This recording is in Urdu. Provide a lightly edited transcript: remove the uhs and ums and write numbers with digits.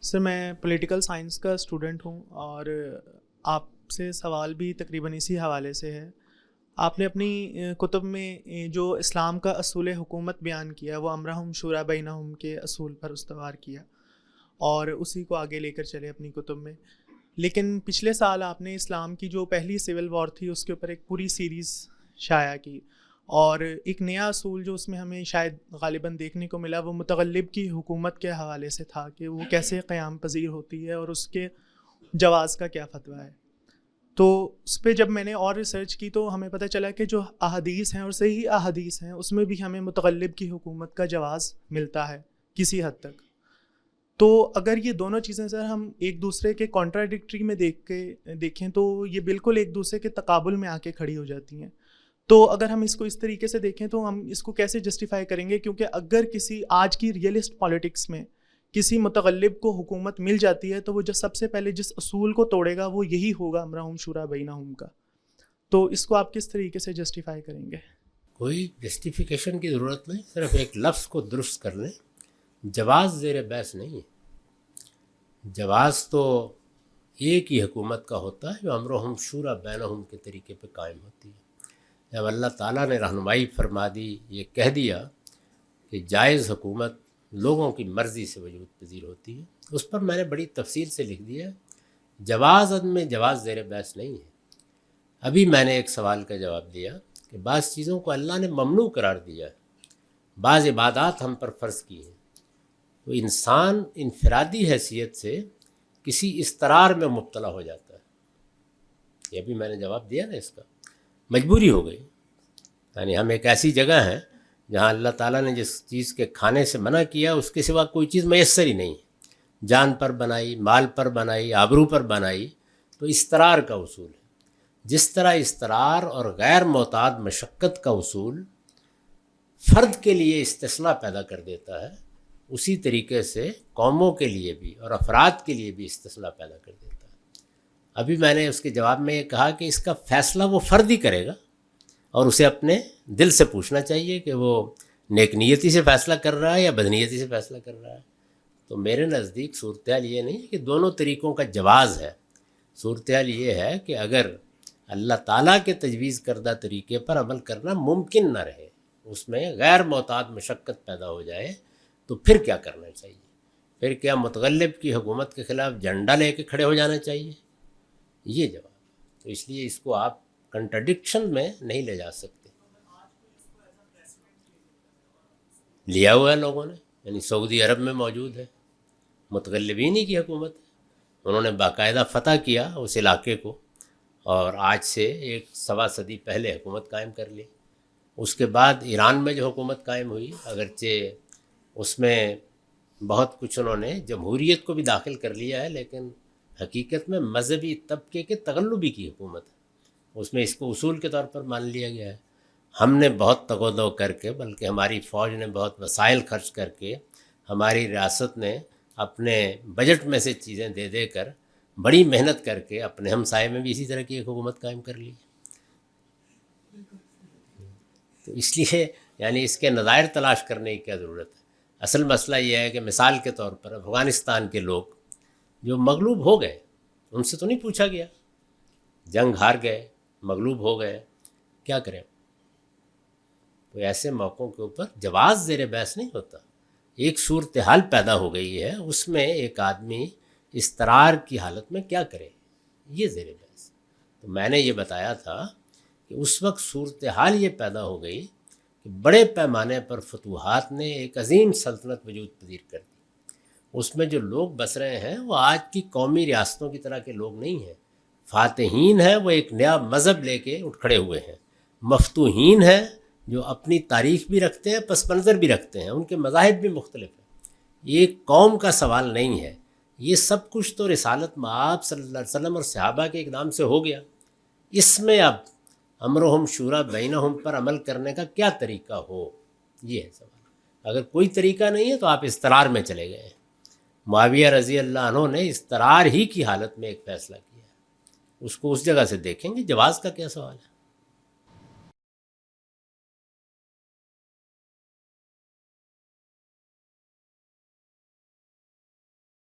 سر میں پولیٹیکل سائنس کا اسٹوڈنٹ ہوں اور آپ سے سوال بھی تقریباً اسی حوالے سے ہے. آپ نے اپنی کتب میں جو اسلام کا اصول حکومت بیان کیا وہ امرہم شورا بینہم کے اصول پر استوار کیا اور اسی کو آگے لے کر چلے اپنی کتب میں. لیکن پچھلے سال آپ نے اسلام کی جو پہلی سول وار تھی اس کے اوپر ایک پوری سیریز شائع کی اور ایک نیا اصول جو اس میں ہمیں شاید غالباً دیکھنے کو ملا وہ متغلب کی حکومت کے حوالے سے تھا کہ وہ کیسے قیام پذیر ہوتی ہے اور اس کے جواز کا کیا فتویٰ ہے. تو اس پہ جب میں نے اور ریسرچ کی تو ہمیں پتہ چلا کہ جو احادیث ہیں اور صحیح احادیث ہیں اس میں بھی ہمیں متغلب کی حکومت کا جواز ملتا ہے کسی حد تک. تو اگر یہ دونوں چیزیں سر ہم ایک دوسرے کے کانٹراڈکٹری میں دیکھیں تو یہ بالکل ایک دوسرے کے تقابل میں آ کے کھڑی ہو جاتی ہیں. تو اگر ہم اس کو اس طریقے سے دیکھیں تو ہم اس کو کیسے جسٹیفائی کریں گے؟ کیونکہ اگر کسی آج کی ریئلسٹ پالیٹکس میں کسی متغلب کو حکومت مل جاتی ہے تو وہ جو سب سے پہلے جس اصول کو توڑے گا وہ یہی ہوگا امرہم شورا بینہم کا. تو اس کو آپ کس طریقے سے جسٹیفائی کریں گے؟ کوئی جسٹیفیکیشن کی ضرورت نہیں، صرف ایک لفظ کو درست کر لیں. جواز زیر بحث نہیں ہے. جواز تو ایک ہی حکومت کا ہوتا ہے جو امرہم شورا بینہم کے طریقے پہ قائم ہوتی ہے. جب اللہ تعالیٰ نے رہنمائی فرما دی، یہ کہہ دیا کہ جائز حکومت لوگوں کی مرضی سے وجود پذیر ہوتی ہے، اس پر میں نے بڑی تفصیل سے لکھ دیا ہے. جواز عدم جواز زیر بحث نہیں ہے. ابھی میں نے ایک سوال کا جواب دیا کہ بعض چیزوں کو اللہ نے ممنوع قرار دیا ہے، بعض عبادات ہم پر فرض کی ہیں، تو انسان انفرادی حیثیت سے کسی اضطرار میں مبتلا ہو جاتا ہے. یہ بھی میں نے جواب دیا نا، اس کا مجبوری ہو گئی. یعنی ہم ایک ایسی جگہ ہیں جہاں اللہ تعالیٰ نے جس چیز کے کھانے سے منع کیا اس کے سوا کوئی چیز میسر ہی نہیں ہے. جان پر بنائی، مال پر بنائی، آبرو پر بنائی، تو اضطرار کا اصول ہے. جس طرح اضطرار اور غیر معتاد مشقت کا اصول فرد کے لیے استثناء پیدا کر دیتا ہے، اسی طریقے سے قوموں کے لیے بھی اور افراد کے لیے بھی استثناء پیدا کر دیتا ہے. ابھی میں نے اس کے جواب میں یہ کہا کہ اس کا فیصلہ وہ فرد ہی کرے گا اور اسے اپنے دل سے پوچھنا چاہیے کہ وہ نیک نیتی سے فیصلہ کر رہا ہے یا بدنیتی سے فیصلہ کر رہا ہے. تو میرے نزدیک صورتحال یہ نہیں کہ دونوں طریقوں کا جواز ہے. صورتحال یہ ہے کہ اگر اللہ تعالیٰ کے تجویز کردہ طریقے پر عمل کرنا ممکن نہ رہے، اس میں غیر معتاد مشقت پیدا ہو جائے، تو پھر کیا کرنا چاہیے؟ پھر کیا متغلب کی حکومت کے خلاف جھنڈا لے کے کھڑے ہو جانا چاہیے؟ یہ جواب. تو اس لیے اس کو آپ کنٹرڈکشن میں نہیں لے جا سکتے. لیا ہوا ہے لوگوں نے، یعنی سعودی عرب میں موجود ہے، متغلبین ہی کی حکومت ہے. انہوں نے باقاعدہ فتح کیا اس علاقے کو اور آج سے 1.25 صدی پہلے حکومت قائم کر لی. اس کے بعد ایران میں جو حکومت قائم ہوئی، اگرچہ اس میں بہت کچھ انہوں نے جمہوریت کو بھی داخل کر لیا ہے، لیکن حقیقت میں مذہبی طبقے کے تغلبی کی حکومت ہے. اس میں اس کو اصول کے طور پر مان لیا گیا ہے. ہم نے بہت تگ و دو کر کے، بلکہ ہماری فوج نے بہت وسائل خرچ کر کے، ہماری ریاست نے اپنے بجٹ میں سے چیزیں دے دے کر بڑی محنت کر کے اپنے ہمسائے میں بھی اسی طرح کی ایک حکومت قائم کر لی. تو اس لیے یعنی اس کے نظائر تلاش کرنے کی کیا ضرورت ہے؟ اصل مسئلہ یہ ہے کہ مثال کے طور پر افغانستان کے لوگ جو مغلوب ہو گئے، ان سے تو نہیں پوچھا گیا، جنگ ہار گئے، مغلوب ہو گئے، کیا کریں؟ تو ایسے موقعوں کے اوپر جواز زیر بحث نہیں ہوتا. ایک صورتحال پیدا ہو گئی ہے، اس میں ایک آدمی اضطرار کی حالت میں کیا کرے، یہ زیر بحث. تو میں نے یہ بتایا تھا کہ اس وقت صورتحال یہ پیدا ہو گئی کہ بڑے پیمانے پر فتوحات نے ایک عظیم سلطنت وجود پذیر کر دی. اس میں جو لوگ بس رہے ہیں وہ آج کی قومی ریاستوں کی طرح کے لوگ نہیں ہیں. فاتحین ہیں، وہ ایک نیا مذہب لے کے اٹھ کھڑے ہوئے ہیں. مفتوحین ہیں جو اپنی تاریخ بھی رکھتے ہیں، پس منظر بھی رکھتے ہیں، ان کے مذاہب بھی مختلف ہیں. یہ قوم کا سوال نہیں ہے. یہ سب کچھ تو رسالت مآب صلی اللہ علیہ وسلم اور صحابہ کے اقدام سے ہو گیا. اس میں اب امرہم شورا بینہم پر عمل کرنے کا کیا طریقہ ہو، یہ ہے سوال. اگر کوئی طریقہ نہیں ہے تو آپ اضطرار میں چلے گئے ہیں. معاویہ رضی اللہ عنہ نے اضطرار ہی کی حالت میں ایک فیصلہ کیا ہے، اس کو اس جگہ سے دیکھیں گے. جواز کا کیا سوال ہے؟